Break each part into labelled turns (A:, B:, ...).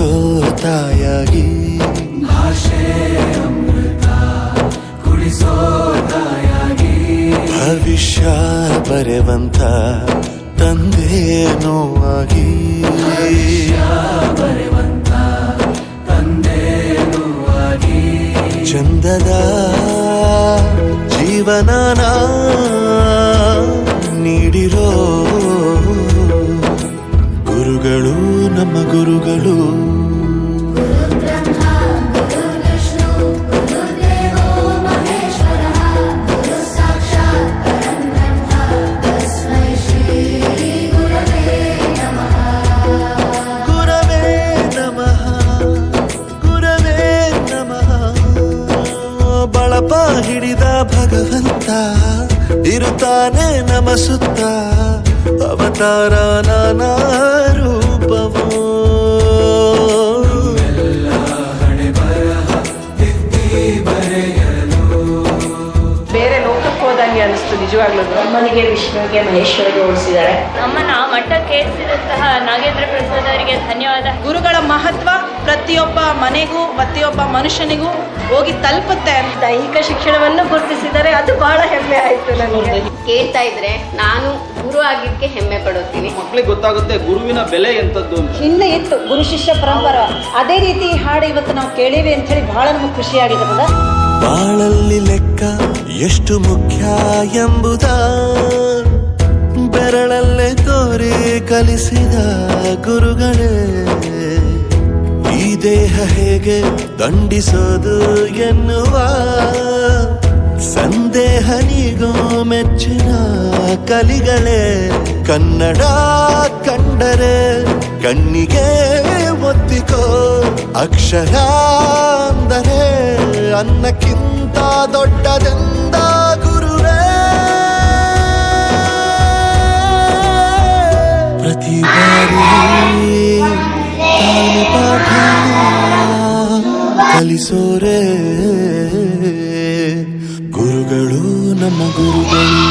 A: ಬೆಳೆಸೋ ತಾಯಾಗಿ,
B: ಭಾಷೆ ಅಮೃತ ಕುಡಿಸೋ ತಾಯಾಗಿ,
A: ಭವಿಷ್ಯ ಬರೆವಂತ ತಂದೇನೋ ಆಗಿ,
B: ಬರೆವಂತ ತಂದೇನೋ ಆಗಿ,
A: ಚಂದದ ಜೀವನನ ನೀಡಿರೋ ಗುರುಗಳು ನಮ್ಮ ಗುರುಗಳು. ಬಳಪ ಹಿಡಿದ ಭಗವಂತ ಇರುತ್ತಾನೆ ನಮ ಸುತ್ತ, ಅವತಾರ ನಾನಾ ರೂಪವೋ.
B: ಹಣೆ ಬರಹ ತಿದ್ದಿ ಬರೆಯಲು
C: ಬೇರೆ ಲೋಕಕ್ಕೆ ಹೋದಂಗೆ ಅನಿಸ್ತು ನಿಜವಾಗ್ಲೂ.
D: ಅಮ್ಮನಿಗೆ ವಿಷ್ಣುವಿಗೆ ಮಹೇಶ್ವರಿಗೆ ಹೋಲಿಸಿದ್ದಾರೆ.
E: ನಮ್ಮನ್ನ ಮಟ್ಟಕ್ಕೇರಿಸಿದಂತಹ ನಾಗೇಂದ್ರ ಪ್ರಸಾದ್ ಅವರಿಗೆ ಧನ್ಯವಾದ.
C: ಗುರುಗಳ ಮಹತ್ವ ಪ್ರತಿಯೊಬ್ಬ ಮನೆಗೂ ಪ್ರತಿಯೊಬ್ಬ ಮನುಷ್ಯನಿಗೂ ಹೋಗಿ ತಲುಪುತ್ತೆ.
D: ದೈಹಿಕ ಶಿಕ್ಷಣವನ್ನು ಗುರುತಿಸಿದರೆ ಅದು ಬಹಳ ಹೆಮ್ಮೆ ಆಯ್ತು ನನಗೆ.
F: ಕೇಳ್ತಾ ಇದ್ರೆ ನಾನು ಗುರು ಆಗಿದ್ದಕ್ಕೆ ಹೆಮ್ಮೆ ಪಡುತ್ತೀನಿ.
G: ಮಕ್ಕಳಿಗೆ ಗೊತ್ತಾಗುತ್ತೆ ಗುರುವಿನ ಬೆಲೆ ಎಂತದ್ದು.
D: ಹಿಂದೆ ಇತ್ತು ಗುರು ಶಿಷ್ಯ ಪರಂಪರ, ಅದೇ ರೀತಿ ಹಾಡು ಇವತ್ತು ನಾವು ಕೇಳೀವಿ ಅಂತ ಹೇಳಿ ಬಹಳ ನಮಗೆ ಖುಷಿಯಾಗಿರ್ತದ.
A: ಬಾಳಲ್ಲಿ ಲೆಕ್ಕ ಎಷ್ಟು ಮುಖ್ಯ ಎಂಬುದ ಬೆರಳಲ್ಲೇ ತೋರಿ ಕಲಿಸಿದ ಗುರುಗಳೇ. ಈ ದೇಹ ಹೇಗೆ ದಂಡಿಸೋದು ಎನ್ನುವ ಸಂದೇಹ ನೀಗೋ ಮೆಚ್ಚಿನ ಕಲಿಗಳೇ. ಕನ್ನಡ ಕಂಡರೆ ಕಣ್ಣಿಗೆ ಒತ್ತಿಕೋ, ಅಕ್ಷರ ಅಂದರೆ ಅನ್ನಕ್ಕಿಂತ ದೊಡ್ಡದೆಂದ ಗುರುವೇ. ಪ್ರತಿ ಬಾರಿ ತಾನು ಪಾಠ ಕಲಿಸೋರೆ ಗುರುಗಳು ನಮ್ಮ ಗುರುಗಳು.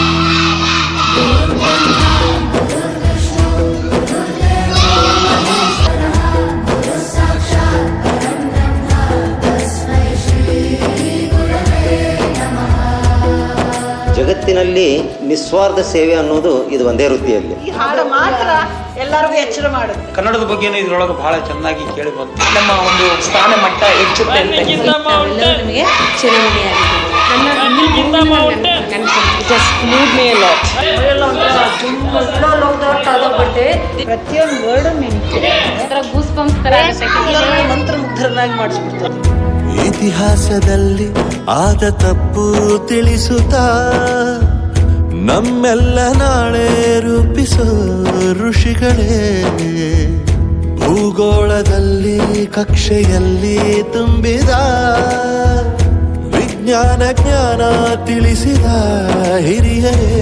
H: ಜಗತ್ತಿನಲ್ಲಿ ನಿಸ್ವಾರ್ಥ ಸೇವೆ ಅನ್ನೋದು ಇದು ಒಂದೇ ವೃತ್ತಿಯಲ್ಲಿ.
C: ಈ ಹಾಡು ಮಾತ್ರ ಎಲ್ಲರಿಗೂ ಎಚ್ಚರ ಮಾಡುತ್ತೆ.
G: ಕನ್ನಡದ ಬಗ್ಗೆನೂ ಇದ್ರೊಳಗೆ ಬಹಳ ಚೆನ್ನಾಗಿ ಕೇಳಿ ಬಂತು. ನಮ್ಮ ಒಂದು ಸ್ಥಾನ ಮಟ್ಟ ಹೆಚ್ಚುತ್ತೆ ಅಂತ.
D: ನಮಗೆ ಚಿರಋಣಿಯಾಗಿದೆ.
C: ಪ್ರತಿಯೊಂದು ವರ್ಡ್ ಮಂತ್ರಮುಗ್ಧರನ್ನಾಗಿ ಮಾಡಿಸ್ಬಿಡ್ತಾರೆ.
A: ಇತಿಹಾಸದಲ್ಲಿ ಆದ ತಪ್ಪು ತಿಳಿಸುತ್ತಾ ನಮ್ಮೆಲ್ಲ ನಾಳೆ ರೂಪಿಸೋ ಋಷಿಗಳೇ. ಭೂಗೋಳದಲ್ಲಿ ಕಕ್ಷೆಯಲ್ಲಿ ತುಂಬಿದ ವಿಜ್ಞಾನ ಜ್ಞಾನ ತಿಳಿಸಿದ ಹಿರಿಯರೇ.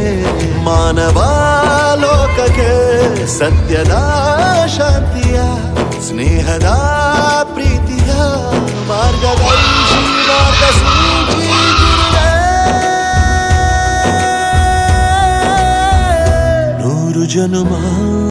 A: ಮಾನವ ಲೋಕಕ್ಕೆ ಸತ್ಯದ ಶಾಂತಿಯ ಸ್ನೇಹದ ಪ್ರೀತಿಯ ಮಾರ್ಗದರ್ಶಿ ಮಾರ್ಗಸೂಚಿ ಗುರುವೇ. 100 ಜನುಮ